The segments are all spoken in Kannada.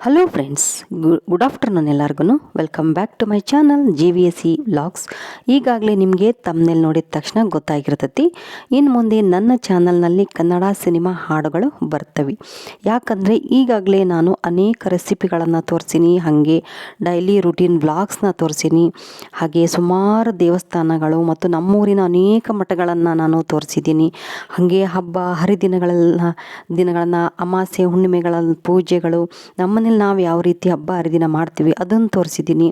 ಹಲೋ ಫ್ರೆಂಡ್ಸ್, ಗುಡ್ ಆಫ್ಟರ್ನೂನ್ ಎಲ್ಲರಿಗೂ. Welcome back to my channel GVSE vlogs. ಈಗಾಗಲೇ ನಿಮಗೆ ತಮ್ನೇಲ್ ನೋಡಿದ ತಕ್ಷಣ ಗೊತ್ತಾಗಿರ್ತೈತಿ, ಇನ್ನು ಮುಂದೆ ನನ್ನ ಚಾನಲ್ನಲ್ಲಿ ಕನ್ನಡ ಸಿನಿಮಾ ಹಾಡುಗಳು ಬರ್ತವೆ. ಯಾಕಂದರೆ ಈಗಾಗಲೇ ನಾನು ಅನೇಕ ರೆಸಿಪಿಗಳನ್ನು ತೋರಿಸೀನಿ, ಹಾಗೆ ಡೈಲಿ ರೂಟೀನ್ ವ್ಲಾಗ್ಸ್ನ ತೋರಿಸೀನಿ, ಹಾಗೆ ಸುಮಾರು ದೇವಸ್ಥಾನಗಳು ಮತ್ತು ನಮ್ಮೂರಿನ ಅನೇಕ ಮಠಗಳನ್ನು ನಾನು ತೋರಿಸಿದ್ದೀನಿ. ಹಾಗೆ ಹಬ್ಬ ಹರಿದಿನಗಳನ್ನು ಅಮಾಸೆ ಹುಣ್ಣಿಮೆಗಳ ಪೂಜೆಗಳು, ನಮ್ಮನೇಲಿ ನಾವು ಯಾವ ರೀತಿ ಹಬ್ಬ ಹರಿದಿನ ಮಾಡ್ತೀವಿ ಅದನ್ನು ತೋರಿಸಿದ್ದೀನಿ.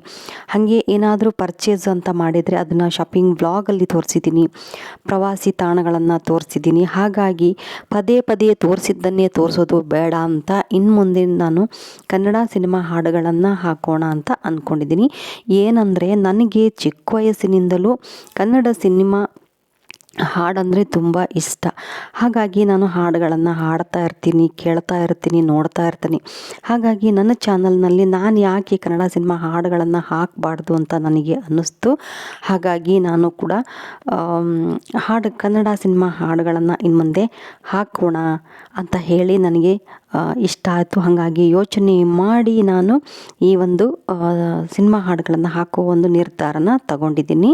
ಹಾಗೆ ಏನಾದರೂ ಪರ್ಚೇಸ್ ಅಂತ ಮಾಡಿದರೆ ಅದನ್ನು ಶಾಪಿಂಗ್ ವ್ಲಾಗಲ್ಲಿ ತೋರಿಸಿದ್ದೀನಿ. ಪ್ರವಾಸಿ ತಾಣಗಳನ್ನು ತೋರಿಸಿದ್ದೀನಿ. ಹಾಗಾಗಿ ಪದೇ ಪದೇ ತೋರಿಸಿದ್ದನ್ನೇ ತೋರಿಸೋದು ಬೇಡ ಅಂತ ಇನ್ನು ಮುಂದೆ ನಾನು ಕನ್ನಡ ಸಿನಿಮಾ ಹಾಡುಗಳನ್ನು ಹಾಕೋಣ ಅಂತ ಅಂದ್ಕೊಂಡಿದ್ದೀನಿ. ಏನಂದರೆ ನನಗೆ ಚಿಕ್ಕ ವಯಸ್ಸಿನಿಂದಲೂ ಕನ್ನಡ ಸಿನಿಮಾ ಹಾಡಂದರೆ ತುಂಬ ಇಷ್ಟ. ಹಾಗಾಗಿ ನಾನು ಹಾಡುಗಳನ್ನು ಹಾಡ್ತಾ ಇರ್ತೀನಿ, ಕೇಳ್ತಾ ಇರ್ತೀನಿ, ನೋಡ್ತಾ ಇರ್ತೀನಿ. ಹಾಗಾಗಿ ನನ್ನ ಚಾನಲ್ನಲ್ಲಿ ನಾನು ಯಾಕೆ ಕನ್ನಡ ಸಿನಿಮಾ ಹಾಡುಗಳನ್ನು ಹಾಕಬಾರ್ದು ಅಂತ ನನಗೆ ಅನ್ನಿಸ್ತು. ಹಾಗಾಗಿ ನಾನು ಕೂಡ ಕನ್ನಡ ಸಿನಿಮಾ ಹಾಡುಗಳನ್ನು ಇನ್ನು ಮುಂದೆ ಹಾಕೋಣ ಅಂತ ಹೇಳಿ ನನಗೆ ಇಷ್ಟ ಆಯಿತು. ಹಾಗಾಗಿ ಯೋಚನೆ ಮಾಡಿ ನಾನು ಈ ಒಂದು ಸಿನಿಮಾ ಹಾಡುಗಳನ್ನು ಹಾಕೋ ಒಂದು ನಿರ್ಧಾರನ ತಗೊಂಡಿದ್ದೀನಿ.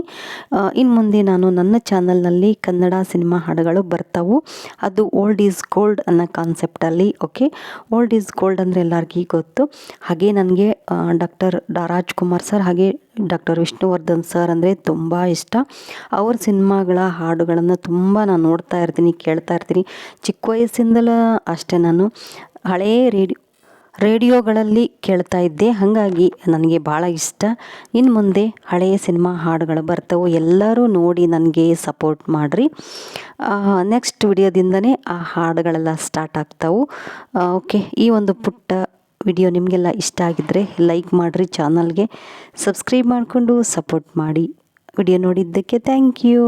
ಇನ್ನು ಮುಂದೆ ನಾನು ನನ್ನ ಚಾನಲ್ನಲ್ಲಿ ಕನ್ನಡ ಸಿನಿಮಾ ಹಾಡುಗಳು ಬರ್ತಾವು. ಅದು ಓಲ್ಡ್ ಈಸ್ ಗೋಲ್ಡ್ ಅನ್ನೋ ಕಾನ್ಸೆಪ್ಟಲ್ಲಿ. ಓಕೆ, ಓಲ್ಡ್ ಈಸ್ ಗೋಲ್ಡ್ ಅಂದರೆ ಎಲ್ಲರಿಗೂ ಗೊತ್ತು. ಹಾಗೆ ನನಗೆ ಡಾಕ್ಟರ್ ರಾಜ್ಕುಮಾರ್ ಸರ್ ಹಾಗೆ ಡಾಕ್ಟರ್ ವಿಷ್ಣುವರ್ಧನ್ ಸರ್ ಅಂದರೆ ತುಂಬ ಇಷ್ಟ. ಅವ್ರ ಸಿನಿಮಾಗಳ ಹಾಡುಗಳನ್ನು ತುಂಬ ನಾನು ನೋಡ್ತಾ ಇರ್ತೀನಿ, ಕೇಳ್ತಾ ಇರ್ತೀನಿ. ಚಿಕ್ಕ ವಯಸ್ಸಿಂದಲೂ ಅಷ್ಟೇ ನಾನು ಹಳೇ ರೇಡಿಯೋಗಳಲ್ಲಿ ಕೇಳ್ತಾ ಇದ್ದೆ. ಹಾಗಾಗಿ ನನಗೆ ಭಾಳ ಇಷ್ಟ. ಇನ್ನು ಮುಂದೆ ಹಳೆಯ ಸಿನಿಮಾ ಹಾಡುಗಳು ಬರ್ತವೆ, ಎಲ್ಲರೂ ನೋಡಿ ನನಗೆ ಸಪೋರ್ಟ್ ಮಾಡಿರಿ. ನೆಕ್ಸ್ಟ್ ವಿಡಿಯೋದಿಂದನೇ ಆ ಹಾಡುಗಳೆಲ್ಲ ಸ್ಟಾರ್ಟ್ ಆಗ್ತಾವೆ. ಓಕೆ, ಈ ಒಂದು ಪುಟ್ಟ ವಿಡಿಯೋ ನಿಮಗೆಲ್ಲ ಇಷ್ಟ ಆಗಿದ್ದರೆ ಲೈಕ್ ಮಾಡಿರಿ, ಚಾನಲ್ಗೆ ಸಬ್ಸ್ಕ್ರೈಬ್ ಮಾಡಿಕೊಂಡು ಸಪೋರ್ಟ್ ಮಾಡಿ. ವಿಡಿಯೋ ನೋಡಿದ್ದಕ್ಕೆ ಥ್ಯಾಂಕ್ ಯು.